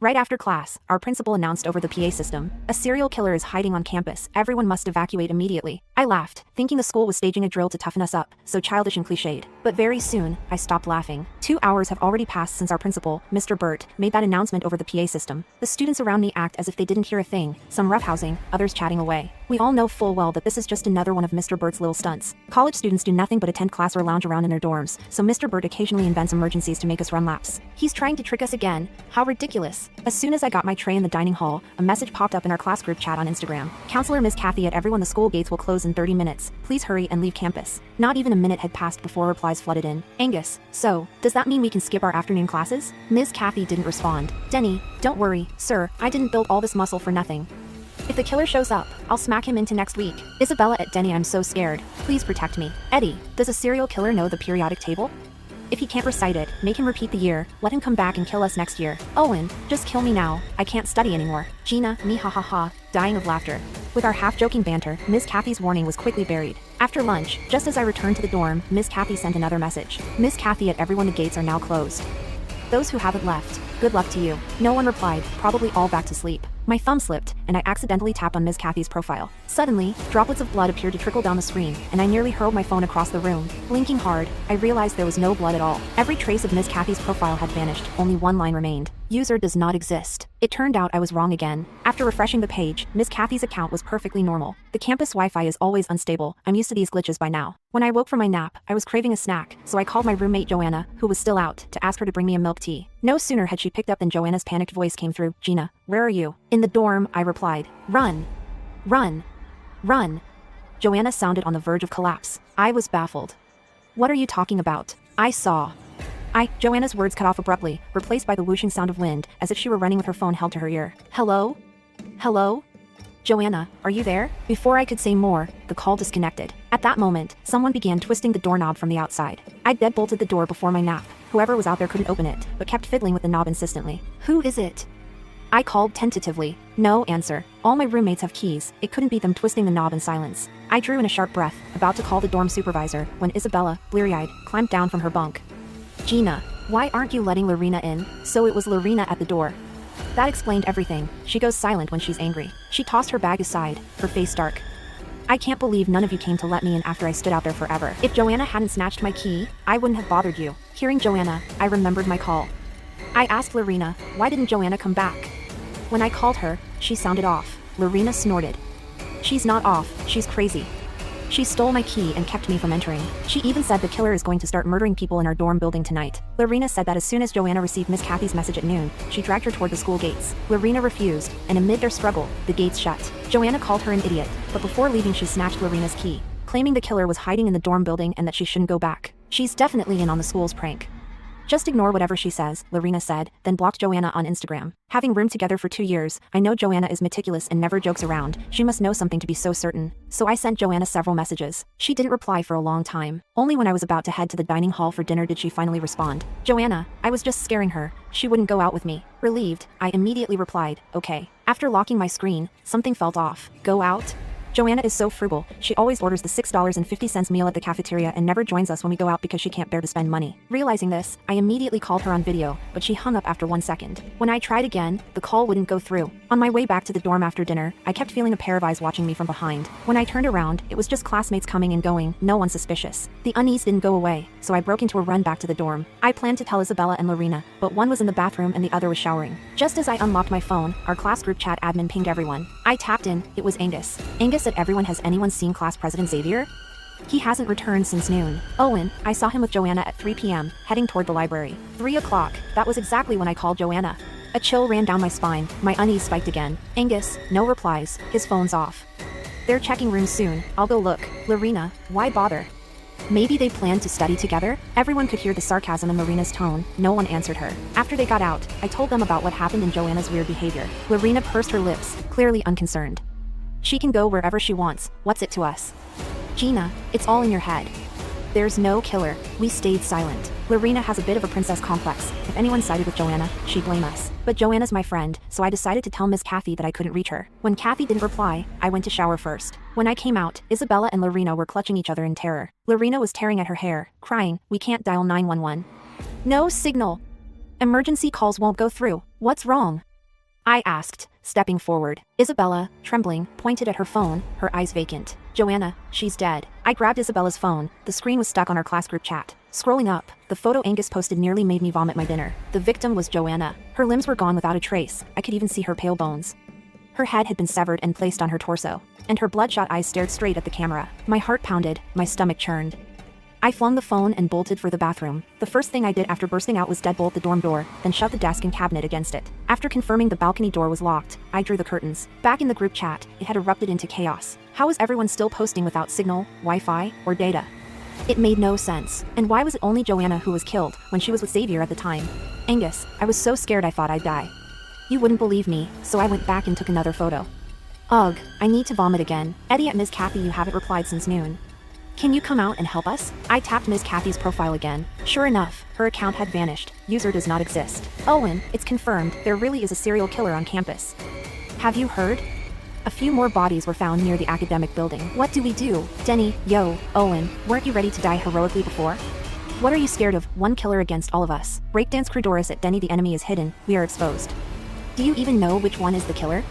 Right after class, our principal announced over the PA system, "A serial killer is hiding on campus. Everyone must evacuate immediately." I laughed, thinking the school was staging a drill to toughen us up, so childish and cliched. But very soon, I stopped laughing. 2 hours have already passed since our principal, Mr. Burt, made that announcement over the PA system. The students around me act as if they didn't hear a thing, some roughhousing, others chatting away. We all know full well that this is just another one of Mr. Burt's little stunts. College students do nothing but attend class or lounge around in their dorms, so Mr. Burt occasionally invents emergencies to make us run laps. He's trying to trick us again. How ridiculous. As soon as I got my tray in the dining hall, a message popped up in our class group chat on Instagram. "Counselor Ms. Kathy at everyone, the school gates will close in 30 minutes. Please hurry and leave campus." Not even a minute had passed before replies flooded in. "Angus, so, does that mean we can skip our afternoon classes?" Ms. Kathy didn't respond. "Denny, don't worry, sir, I didn't build all this muscle for nothing. If the killer shows up, I'll smack him into next week." Isabella at Denny, I'm so scared. Please protect me. Eddie, does a serial killer know the periodic table? If he can't recite it, make him repeat the year. Let him come back and kill us next year. Owen, just kill me now. I can't study anymore. Gina, me ha ha ha, dying of laughter. With our half-joking banter, Miss Kathy's warning was quickly buried. After lunch, just as I returned to the dorm, Miss Kathy sent another message. "Miss Kathy at everyone, the gates are now closed. Those who haven't left, good luck to you." No one replied, probably all back to sleep. My thumb slipped, and I accidentally tapped on Ms. Kathy's profile. Suddenly, droplets of blood appeared to trickle down the screen, and I nearly hurled my phone across the room. Blinking hard, I realized there was no blood at all. Every trace of Ms. Kathy's profile had vanished, only one line remained. "User does not exist." It turned out I was wrong again. After refreshing the page, Ms. Kathy's account was perfectly normal. The campus Wi-Fi is always unstable. I'm used to these glitches by now. When I woke from my nap, I was craving a snack, so I called my roommate Joanna, who was still out, to ask her to bring me a milk tea. No sooner had she picked up than Joanna's panicked voice came through. "Gina, where are you?" "In the dorm," I replied. "Run! Run! Run!" Joanna sounded on the verge of collapse. I was baffled. "What are you talking about?" "I saw." Joanna's words cut off abruptly, replaced by the whooshing sound of wind, as if she were running with her phone held to her ear. "Hello? Hello? Joanna, are you there?" Before I could say more, the call disconnected. At that moment, someone began twisting the doorknob from the outside. I deadbolted the door before my nap. Whoever was out there couldn't open it, but kept fiddling with the knob insistently. "Who is it?" I called tentatively. No answer. All my roommates have keys. It couldn't be them twisting the knob in silence. I drew in a sharp breath, about to call the dorm supervisor, when Isabella, bleary-eyed, climbed down from her bunk. "Gina, why aren't you letting Lorena in?" So it was Lorena at the door. That explained everything. She goes silent when she's angry. She tossed her bag aside, her face dark. "I can't believe none of you came to let me in after I stood out there forever. If Joanna hadn't snatched my key, I wouldn't have bothered you." Hearing Joanna, I remembered my call. I asked Lorena, why didn't Joanna come back? When I called her, she sounded off. Lorena snorted. "She's not off, she's crazy. She stole my key and kept me from entering. She even said the killer is going to start murdering people in our dorm building tonight." Lorena said that as soon as Joanna received Miss Kathy's message at noon, she dragged her toward the school gates. Lorena refused, and amid their struggle, the gates shut. Joanna called her an idiot, but before leaving she snatched Lorena's key, claiming the killer was hiding in the dorm building and that she shouldn't go back. "She's definitely in on the school's prank." "Just ignore whatever she says," Lorena said, then blocked Joanna on Instagram. Having roomed together for 2 years, I know Joanna is meticulous and never jokes around. She must know something to be so certain. So I sent Joanna several messages. She didn't reply for a long time. Only when I was about to head to the dining hall for dinner did she finally respond. "Joanna, I was just scaring her. She wouldn't go out with me." Relieved, I immediately replied, "Okay." After locking my screen, something felt off. Go out? Joanna is so frugal. She always orders the $6.50 meal at the cafeteria and never joins us when we go out because she can't bear to spend money. Realizing this, I immediately called her on video, but she hung up after 1 second. When I tried again, the call wouldn't go through. On my way back to the dorm after dinner, I kept feeling a pair of eyes watching me from behind. When I turned around, it was just classmates coming and going, no one suspicious. The unease didn't go away, so I broke into a run back to the dorm. I planned to tell Isabella and Lorena, but one was in the bathroom and the other was showering. Just as I unlocked my phone, our class group chat admin pinged everyone. I tapped in. It was Angus. Angus at everyone, has anyone seen Class President Xavier? He hasn't returned since noon. Owen, I saw him with Joanna at 3 p.m., heading toward the library. 3 o'clock, that was exactly when I called Joanna. A chill ran down my spine, my unease spiked again. Angus, no replies, his phone's off. They're checking rooms soon, I'll go look. Lorena, why bother? Maybe they planned to study together? Everyone could hear the sarcasm in Lorena's tone. No one answered her. After they got out, I told them about what happened and Joanna's weird behavior. Lorena pursed her lips, clearly unconcerned. She can go wherever she wants, what's it to us? Gina, it's all in your head. There's no killer. We stayed silent. Lorena has a bit of a princess complex. If anyone sided with Joanna, she'd blame us. But Joanna's my friend, so I decided to tell Miss Kathy that I couldn't reach her. When Kathy didn't reply, I went to shower first. When I came out, Isabella and Lorena were clutching each other in terror. Lorena was tearing at her hair, crying, "We can't dial 911. No signal. Emergency calls won't go through. What's wrong?" I asked, stepping forward. Isabella, trembling, pointed at her phone, her eyes vacant. Joanna, she's dead. I grabbed Isabella's phone. The screen was stuck on our class group chat. Scrolling up, the photo Angus posted nearly made me vomit my dinner. The victim was Joanna. Her limbs were gone without a trace. I could even see her pale bones. Her head had been severed and placed on her torso, and her bloodshot eyes stared straight at the camera. My heart pounded, my stomach churned. I flung the phone and bolted for the bathroom. The first thing I did after bursting out was deadbolt the dorm door, then shut the desk and cabinet against it. After confirming the balcony door was locked, I drew the curtains. Back in the group chat, it had erupted into chaos. How was everyone still posting without signal, Wi-Fi, or data? It made no sense. And why was it only Joanna who was killed, when she was with Xavier at the time? Angus, I was so scared I thought I'd die. You wouldn't believe me, so I went back and took another photo. Ugh, I need to vomit again. Eddie at Ms. Kathy, you haven't replied since noon. Can you come out and help us? I tapped Ms. Kathy's profile again. Sure enough, her account had vanished. User does not exist. Owen, it's confirmed, there really is a serial killer on campus. Have you heard? A few more bodies were found near the academic building. What do we do? Denny, yo, Owen, weren't you ready to die heroically before? What are you scared of? One killer against all of us. Breakdance crew Doris at Denny, the enemy is hidden. We are exposed. Do you even know which one is the killer?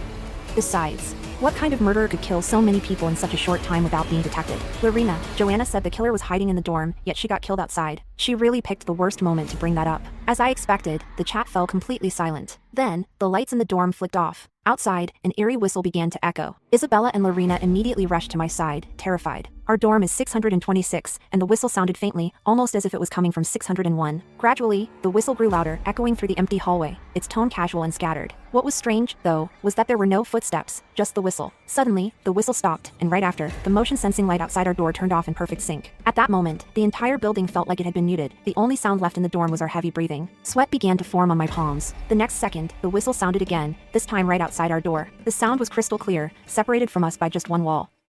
Besides, what kind of murderer could kill so many people in such a short time without being detected? Lorena, Joanna said the killer was hiding in the dorm, yet she got killed outside. She really picked the worst moment to bring that up. As I expected, the chat fell completely silent. Then, the lights in the dorm flicked off. Outside, an eerie whistle began to echo. Isabella and Lorena immediately rushed to my side, terrified. Our dorm is 626, and the whistle sounded faintly, almost as if it was coming from 601. Gradually, the whistle grew louder, echoing through the empty hallway, its tone casual and scattered. What was strange, though, was that there were no footsteps, just the whistle. Suddenly, the whistle stopped, and right after, the motion-sensing light outside our door turned off in perfect sync. At that moment, the entire building felt like it had been muted. The only sound left in the dorm was our heavy breathing. Sweat began to form on my palms. The next second, the whistle sounded again, this time right outside our door. The sound was crystal clear, separated from us by just one wall.